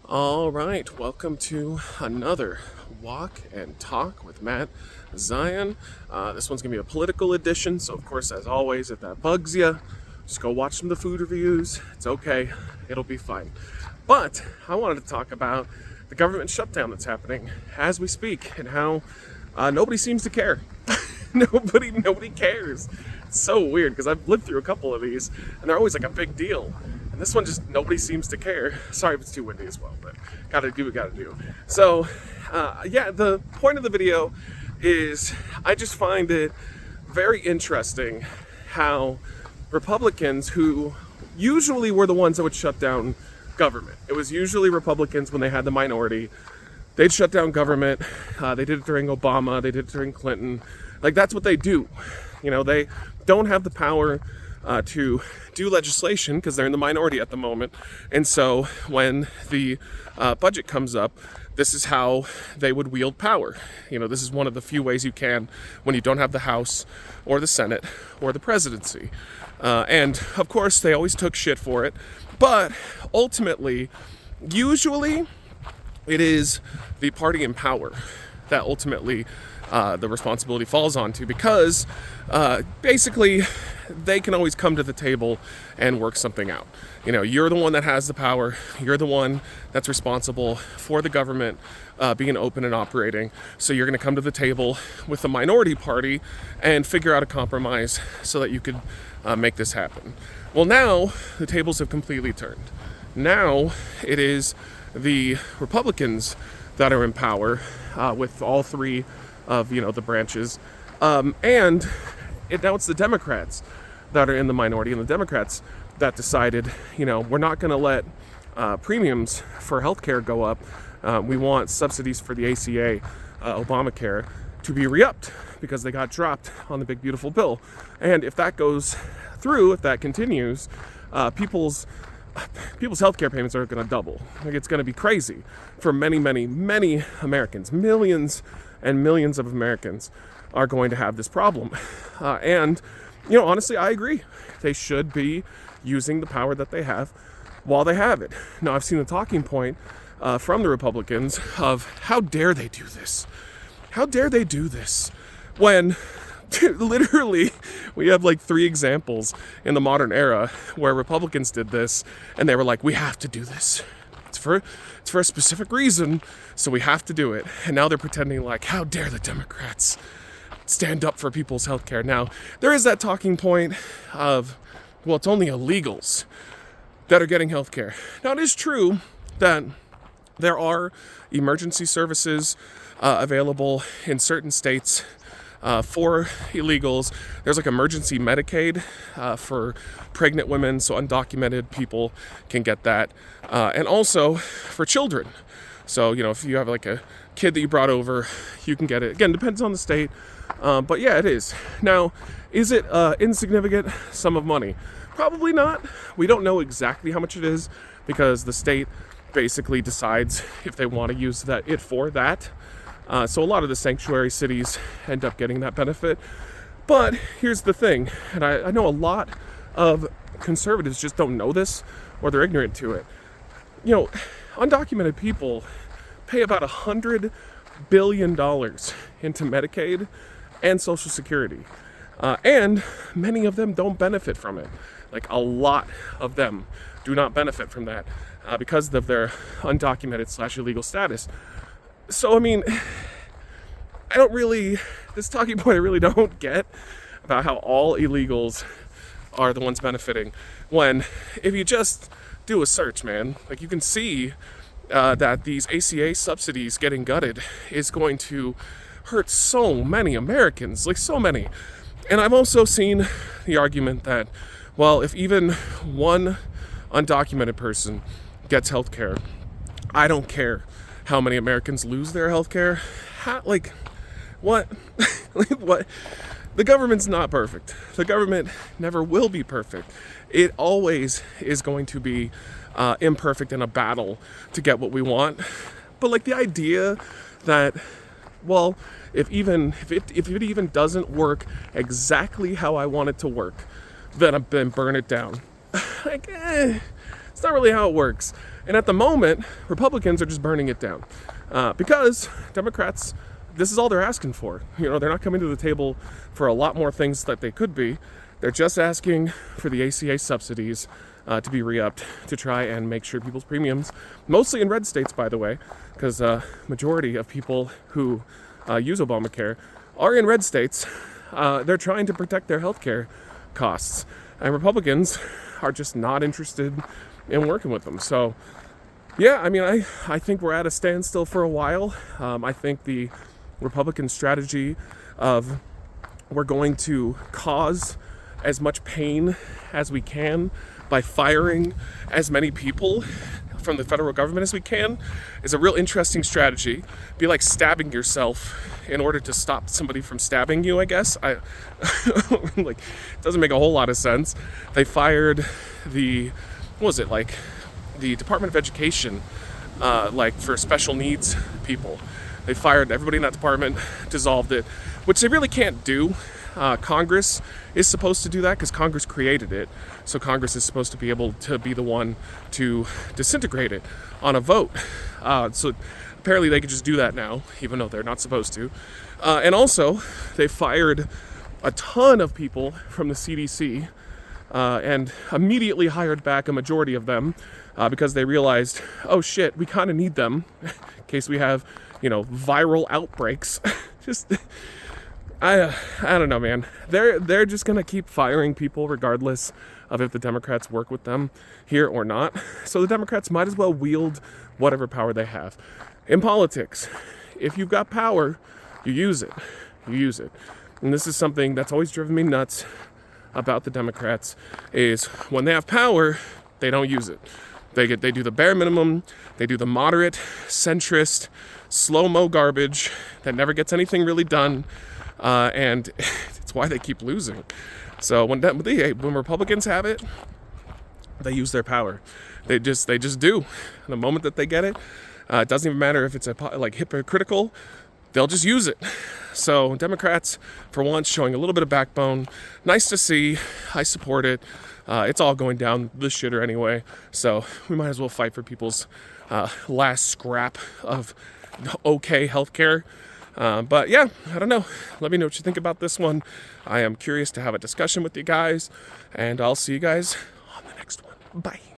All right, welcome to another Walk and Talk with Matt Zion. This one's gonna be a political edition, so of course, as always, if that bugs you, just go watch some of the food reviews. It's okay, it'll be fine. But I wanted to talk about the government shutdown that's happening as we speak and how nobody seems to care. Nobody cares. It's so weird because I've lived through a couple of these and they're always like a big deal. And this one just nobody seems to care. Sorry if it's too windy as well, but gotta do what gotta do. So, the point of the video is I just find it very interesting how Republicans, who usually were the ones that would shut down government, it was usually Republicans when they had the minority, they'd shut down government. They did it during Obama, they did it during Clinton. Like, that's what they do. You know, they don't have the power to do legislation because they're in the minority at the moment. And so when the budget comes up, this is how they would wield power. You know, this is one of the few ways you can when you don't have the House or the Senate or the presidency. And of course, they always took shit for it. But ultimately, usually, it is the party in power that ultimately the responsibility falls onto, because basically they can always come to the table and work something out. You know, you're the one that has the power, you're the one that's responsible for the government being open and operating, so you're going to come to the table with the minority party and figure out a compromise so that you could make this happen. Well, now the tables have completely turned. Now it is the Republicans that are in power with all three of the branches, and now it's the Democrats that are in the minority, and the Democrats that decided, we're not going to let premiums for healthcare go up. We want subsidies for the ACA, Obamacare, to be re-upped because they got dropped on the big beautiful bill. And if that goes through, if that continues, people's healthcare payments are going to double. Like, it's going to be crazy for many Americans. Millions and millions of Americans are going to have this problem. And honestly, I agree. They should be using the power that they have while they have it. Now, I've seen the talking point from the Republicans of how dare they do this? How dare they do this when literally we have like 3 examples in the modern era where Republicans did this and they were like, we have to do this. It's for a specific reason, so we have to do it. And now they're pretending like, how dare the Democrats stand up for people's health care. Now, there is that talking point of, well, it's only illegals that are getting health care. Now, it is true that there are emergency services available in certain states for illegals. There's like emergency Medicaid for pregnant women, so undocumented people can get that. And also for children. So, if you have like a kid that you brought over, you can get it. Again, depends on the state. But yeah, it is. Now, is it insignificant sum of money? Probably not. We don't know exactly how much it is because the state basically decides if they want to use it for that. So a lot of the sanctuary cities end up getting that benefit. But here's the thing, and I know a lot of conservatives just don't know this, or they're ignorant to it. Undocumented people pay about $100 billion into Medicaid and Social Security. And many of them don't benefit from it. Like, a lot of them do not benefit from that because of their undocumented / illegal status. So, I mean, this talking point I really don't get about how all illegals are the ones benefiting, when if you just do a search, man, like, you can see that these ACA subsidies getting gutted is going to hurt so many Americans, like so many. And I've also seen the argument that, well, if even one undocumented person gets health care, I don't care how many Americans lose their health care. What? What? The government's not perfect. The government never will be perfect. It always is going to be imperfect in a battle to get what we want. But like, the idea that, well, if it even doesn't work exactly how I want it to work, then burn it down. It's not really how it works. And at the moment, Republicans are just burning it down because Democrats, this is all they're asking for. You know, they're not coming to the table for a lot more things that they could be. They're just asking for the ACA subsidies to be re-upped to try and make sure people's premiums, mostly in red states, by the way, because majority of people who use Obamacare are in red states. They're trying to protect their healthcare costs, and Republicans are just not interested in working with them. So, yeah, I mean, I think we're at a standstill for a while. I think the Republican strategy of we're going to cause as much pain as we can by firing as many people from the federal government as we can is a real interesting strategy. Be like stabbing yourself in order to stop somebody from stabbing you, I guess. Like, it doesn't make a whole lot of sense. They fired the Department of Education, for special needs people. They fired everybody in that department, dissolved it, which they really can't do. Congress is supposed to do that because Congress created it. So Congress is supposed to be able to be the one to disintegrate it on a vote. So apparently they could just do that now, even though they're not supposed to. And also, they fired a ton of people from the CDC and immediately hired back a majority of them because they realized, oh shit, we kind of need them in case we have, viral outbreaks. I don't know, man. They're just gonna keep firing people regardless of if the Democrats work with them here or not. So the Democrats might as well wield whatever power they have. In politics, if you've got power, you use it. You use it. And this is something that's always driven me nuts about the Democrats is when they have power, they don't use it. They do the bare minimum. They do the moderate, centrist, slow-mo garbage that never gets anything really done. And it's why they keep losing. So when Republicans have it, they use their power. They just do. The moment that they get it, it doesn't even matter if it's hypocritical. They'll just use it. So Democrats, for once, showing a little bit of backbone. Nice to see. I support it. It's all going down the shitter anyway. So we might as well fight for people's last scrap of okay healthcare. But yeah, I don't know. Let me know what you think about this one. I am curious to have a discussion with you guys, and I'll see you guys on the next one. Bye.